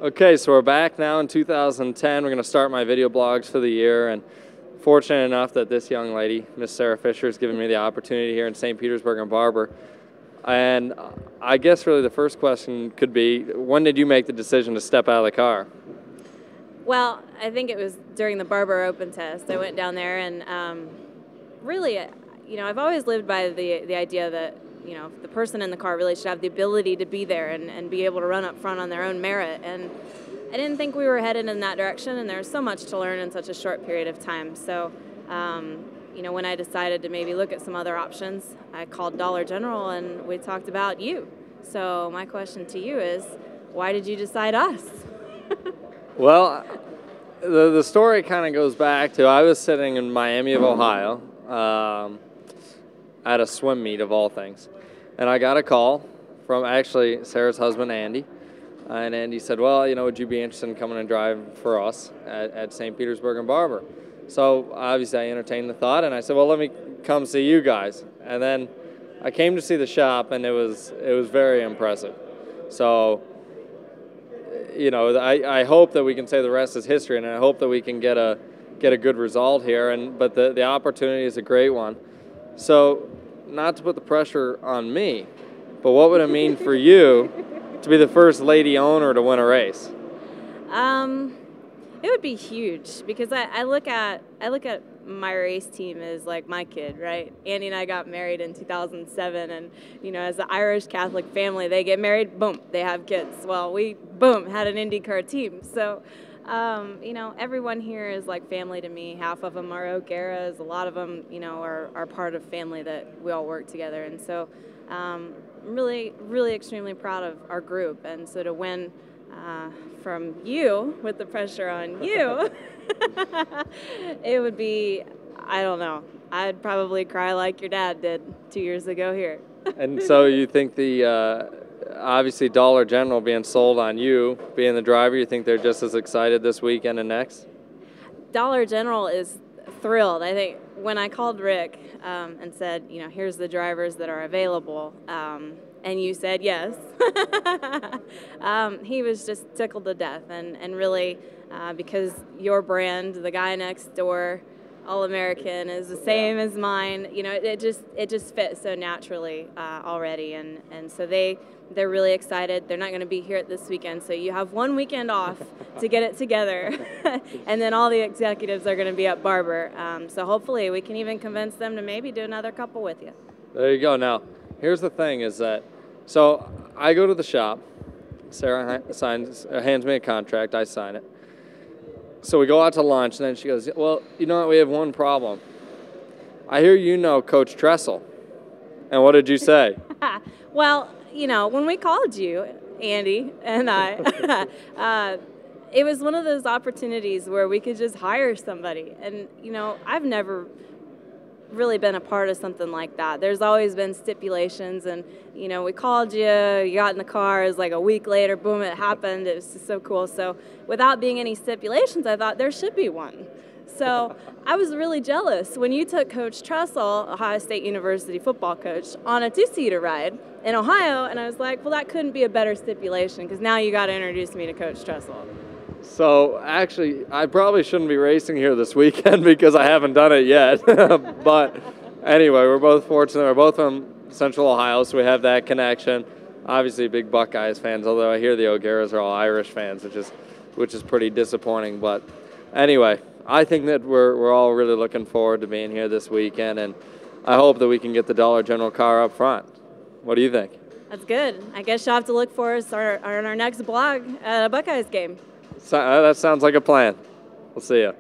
Okay, so we're back now in 2010. We're going to start my video blogs for the year, and fortunate enough that this young lady, Miss Sarah Fisher, has given me the opportunity here in St. Petersburg and Barber. And I guess really the first question could be, when did you make the decision to step out of the car? Well, I think it was during the Barber Open test. I went down there and really, I've always lived by the idea that, the person in the car really should have the ability to be there and be able to run up front on their own merit. And I didn't think we were headed in that direction, and there's so much to learn in such a short period of time. So, when I decided to maybe look at some other options, I called Dollar General and we talked about you. So my question to you is, why did you decide us? Well, the story kind of goes back to I was sitting in Miami of Ohio at a swim meet of all things. And I got a call from actually Sarah's husband, Andy. And Andy said, well, would you be interested in coming and driving for us at St. Petersburg and Barber? So obviously I entertained the thought, and I said, well, let me come see you guys. And then I came to see the shop, and it was very impressive. So, I hope that we can say the rest is history, and I hope that we can get a good result here. But the opportunity is a great one. So, not to put the pressure on me, but what would it mean for you to be the first lady owner to win a race? It would be huge because I look at my race team as like my kid, right? Andy and I got married in 2007, and as an Irish Catholic family, they get married, boom, they have kids. Well, we boom had an IndyCar team, so everyone here is like family to me. Half of them are O'Garas, a lot of them are part of family that we all work together, and so I'm really extremely proud of our group, and so to win from you with the pressure on you, it would be, I don't know, I'd probably cry like your dad did 2 years ago here. And so you think obviously Dollar General being sold on you, being the driver, you think they're just as excited this weekend and next? Dollar General is thrilled. I think when I called Rick and said, here's the drivers that are available, and you said yes, he was just tickled to death, and really because your brand, the guy next door, All-American, is the same as mine. It just fits so naturally already, and so they're really excited. They're not going to be here this weekend, so you have 1 weekend off to get it together, and then all the executives are going to be at Barber. So hopefully we can even convince them to maybe do another couple with you. There you go. Now, here's the thing: is that so I go to the shop. Sarah hands me a contract. I sign it. So we go out to lunch, and then she goes, well, you know what, we have one problem. I hear you know Coach Tressel. And what did you say? Well, when we called you, Andy and I, it was one of those opportunities where we could just hire somebody. And, I've never really been a part of something like that. There's always been stipulations, and we called you got in the car, it was like a week later, boom, it happened. It was just so cool. So without being any stipulations, I thought there should be one. So I was really jealous when you took Coach Tressel, Ohio State University football coach, on a two-seater ride in Ohio, and I was like, well, that couldn't be a better stipulation, because now you got to introduce me to Coach Tressel. So actually, I probably shouldn't be racing here this weekend because I haven't done it yet. But anyway, we're both fortunate. We're both from Central Ohio, so we have that connection. Obviously, big Buckeyes fans, although I hear the O'Garas are all Irish fans, which is pretty disappointing. But anyway, I think that we're all really looking forward to being here this weekend, and I hope that we can get the Dollar General car up front. What do you think? That's good. I guess you'll have to look for us on our next blog at a Buckeyes game. So, that sounds like a plan. We'll see you.